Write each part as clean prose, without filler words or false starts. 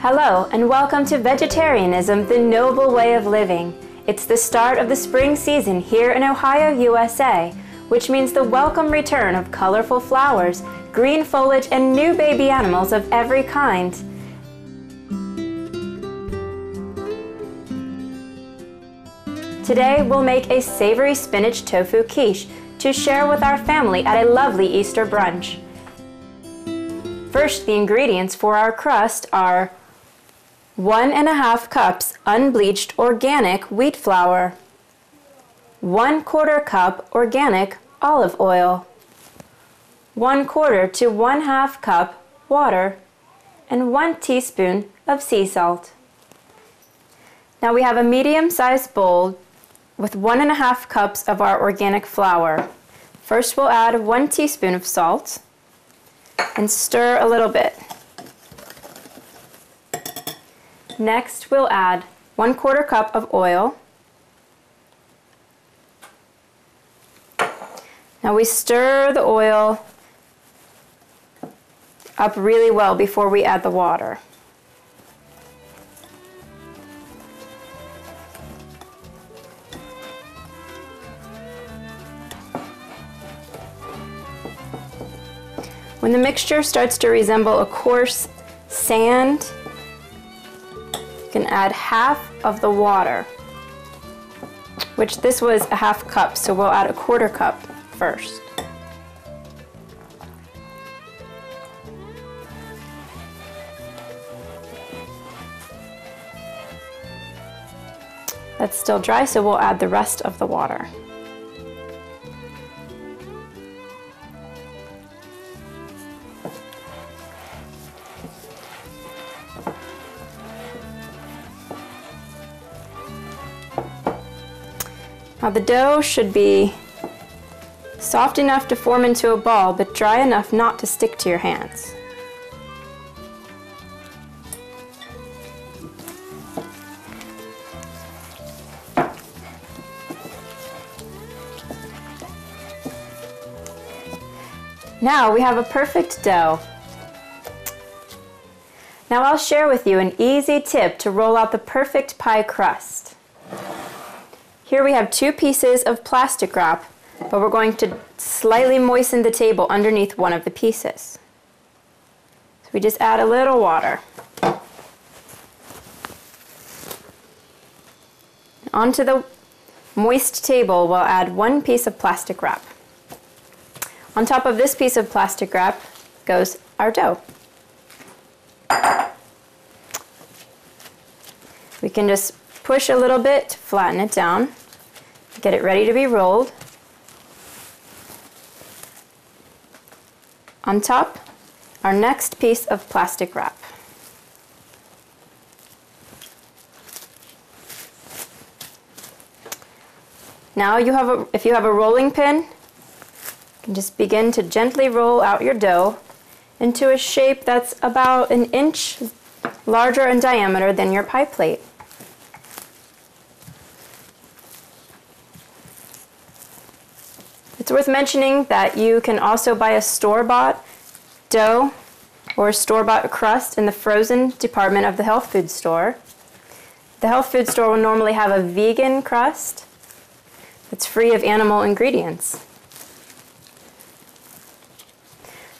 Hello, and welcome to Vegetarianism, the Noble Way of Living. It's the start of the spring season here in Ohio, USA, which means the welcome return of colorful flowers, green foliage, and new baby animals of every kind. Today, we'll make a savory spinach tofu quiche to share with our family at a lovely Easter brunch. First, the ingredients for our crust are 1½ cups unbleached organic wheat flour, 1/4 cup organic olive oil, 1/4 to 1/2 cup water, and 1 teaspoon of sea salt. Now we have a medium-sized bowl with 1½ cups of our organic flour. First we'll add 1 teaspoon of salt and stir a little bit. Next, we'll add 1/4 cup of oil. Now we stir the oil up really well before we add the water. When the mixture starts to resemble a coarse sand, you can add half of the water, which this was a 1/2 cup, so we'll add 1/4 cup first. That's still dry, so we'll add the rest of the water. Now the dough should be soft enough to form into a ball, but dry enough not to stick to your hands. Now we have a perfect dough. Now I'll share with you an easy tip to roll out the perfect pie crust. Here we have 2 pieces of plastic wrap, but we're going to slightly moisten the table underneath one of the pieces. So we just add a little water. Onto the moist table, we'll add 1 piece of plastic wrap. On top of this piece of plastic wrap goes our dough. We can just push a little bit to flatten it down. Get it ready to be rolled. On top, our next piece of plastic wrap. Now if you have a rolling pin, you can just begin to gently roll out your dough into a shape that's about 1 inch larger in diameter than your pie plate. It's worth mentioning that you can also buy a store-bought dough or a store-bought crust in the frozen department of the health food store. The health food store will normally have a vegan crust that's free of animal ingredients.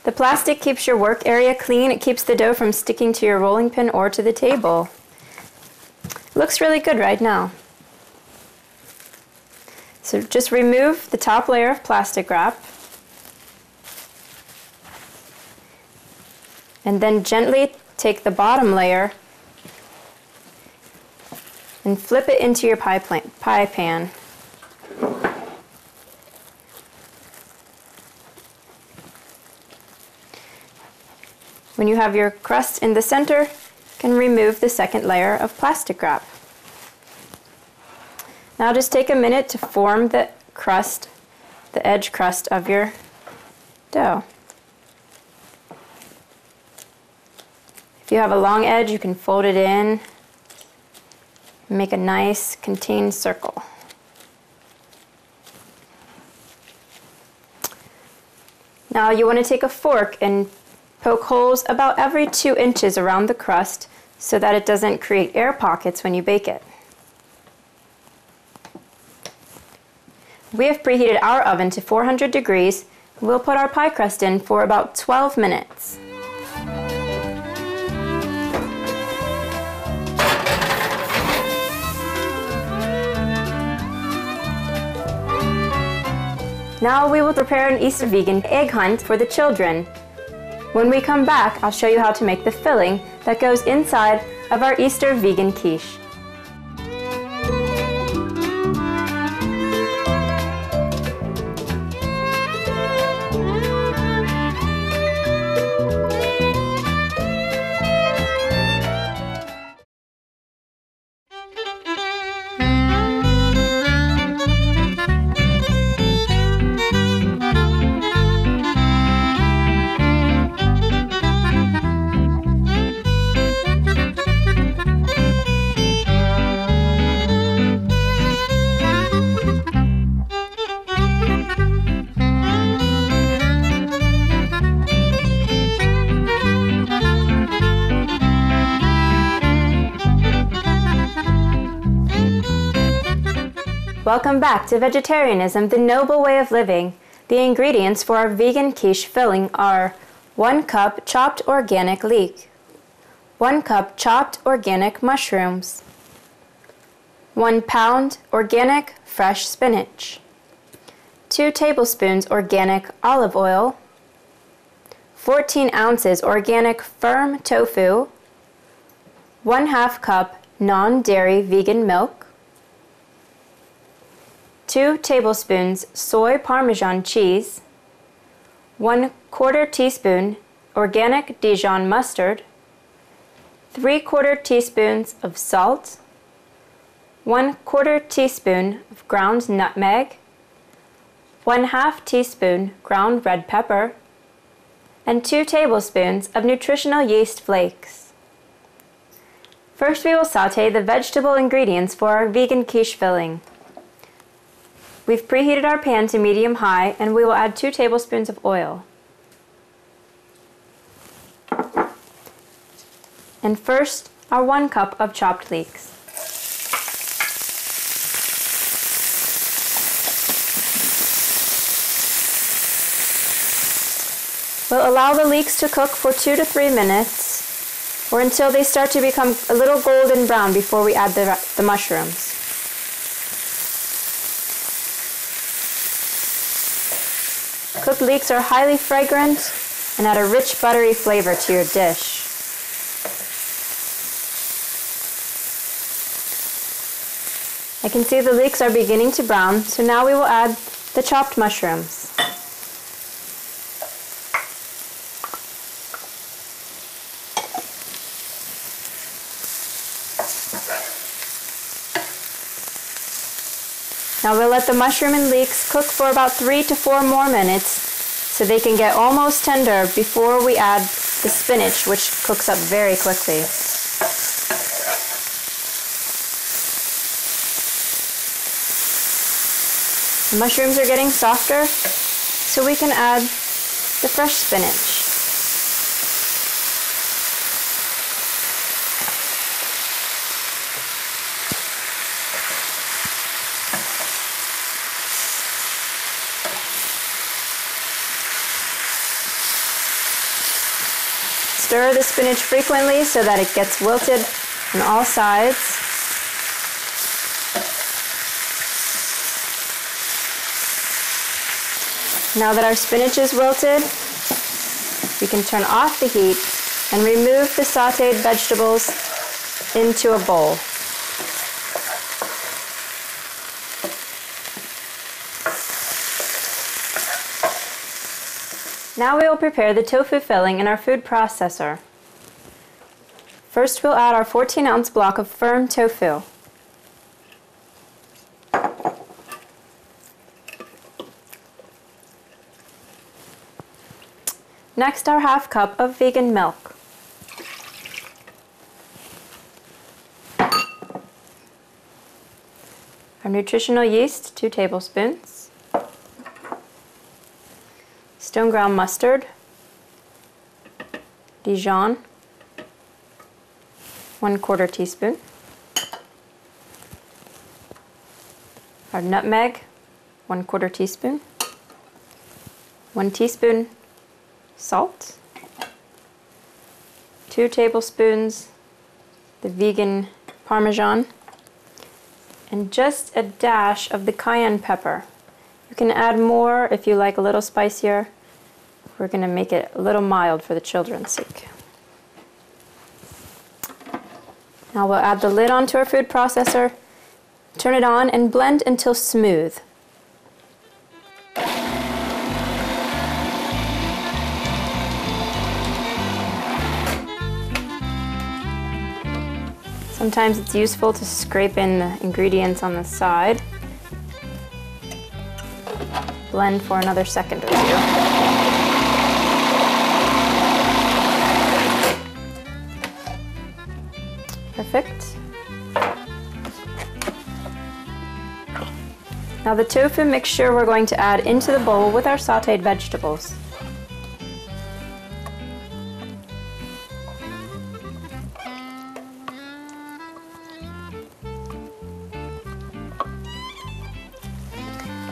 The plastic keeps your work area clean. It keeps the dough from sticking to your rolling pin or to the table. It looks really good right now. So just remove the top layer of plastic wrap and then gently take the bottom layer and flip it into your pie pan. When you have your crust in the center, you can remove the second layer of plastic wrap. Now just take a minute to form the crust, the edge crust of your dough. If you have a long edge, you can fold it in and make a nice contained circle. Now you want to take a fork and poke holes about every 2 inches around the crust so that it doesn't create air pockets when you bake it. We have preheated our oven to 400 degrees. We'll put our pie crust in for about 12 minutes. Now we will prepare an Easter vegan egg hunt for the children. When we come back, I'll show you how to make the filling that goes inside of our Easter vegan quiche. Welcome back to Vegetarianism, the Noble Way of Living. The ingredients for our vegan quiche filling are 1 cup chopped organic leek, 1 cup chopped organic mushrooms, 1 pound organic fresh spinach, 2 tablespoons organic olive oil, 14 ounces organic firm tofu, 1/2 cup non-dairy vegan milk, 2 tablespoons soy Parmesan cheese, 1/4 teaspoon organic Dijon mustard, 3/4 teaspoons of salt, 1/4 teaspoon of ground nutmeg, 1/2 teaspoon ground red pepper, and 2 tablespoons of nutritional yeast flakes. First, we will sauté the vegetable ingredients for our vegan quiche filling. We've preheated our pan to medium-high, and we will add 2 tablespoons of oil. And first, our 1 cup of chopped leeks. We'll allow the leeks to cook for 2 to 3 minutes, or until they start to become a little golden brown before we add the mushrooms. Cooked leeks are highly fragrant and add a rich buttery flavor to your dish. I can see the leeks are beginning to brown, so now we will add the chopped mushrooms. Now we'll let the mushroom and leeks cook for about 3 to 4 more minutes so they can get almost tender before we add the spinach, which cooks up very quickly. The mushrooms are getting softer, so we can add the fresh spinach. Stir the spinach frequently so that it gets wilted on all sides. Now that our spinach is wilted, we can turn off the heat and remove the sautéed vegetables into a bowl. Now we will prepare the tofu filling in our food processor. First, we'll add our 14-ounce block of firm tofu. Next, our 1/2 cup of vegan milk. Our nutritional yeast, 2 tablespoons. Stone ground mustard, Dijon, 1/4 teaspoon. Our nutmeg, 1/4 teaspoon. 1 teaspoon salt. 2 tablespoons the vegan Parmesan. And just a dash of the cayenne pepper. You can add more if you like a little spicier. We're going to make it a little mild for the children's sake. Now we'll add the lid onto our food processor, turn it on, and blend until smooth. Sometimes it's useful to scrape in the ingredients on the side. Blend for another second or two. Perfect. Now the tofu mixture we're going to add into the bowl with our sautéed vegetables.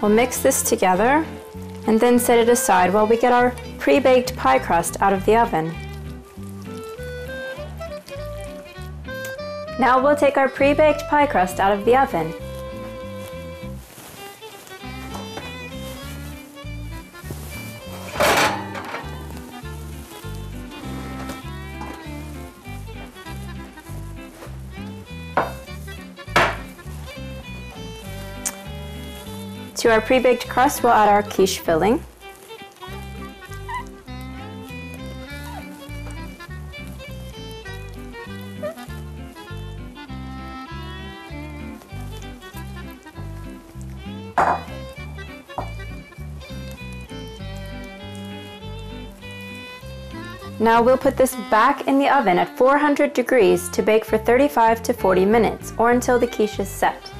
We'll mix this together and then set it aside while we get our pre-baked pie crust out of the oven. Now we'll take our pre-baked pie crust out of the oven. To our pre-baked crust, we'll add our quiche filling. Now we'll put this back in the oven at 400 degrees to bake for 35 to 40 minutes, or until the quiche is set.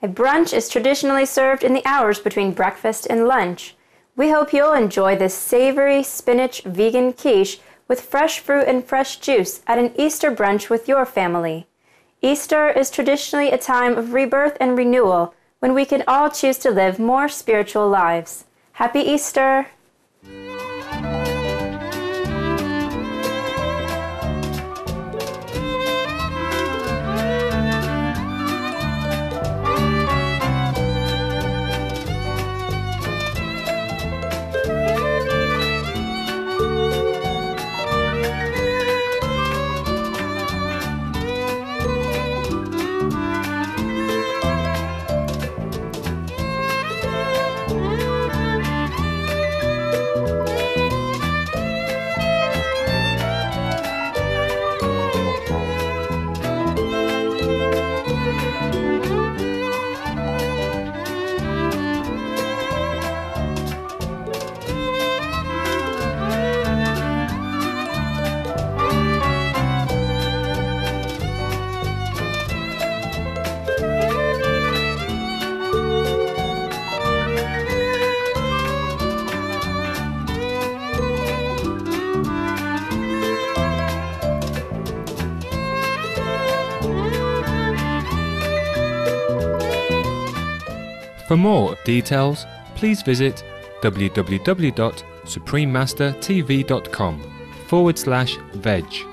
A brunch is traditionally served in the hours between breakfast and lunch. We hope you'll enjoy this savory spinach vegan quiche with fresh fruit and fresh juice at an Easter brunch with your family. Easter is traditionally a time of rebirth and renewal when we can all choose to live more spiritual lives. Happy Easter! For more details, please visit www.suprememastertv.com/veg.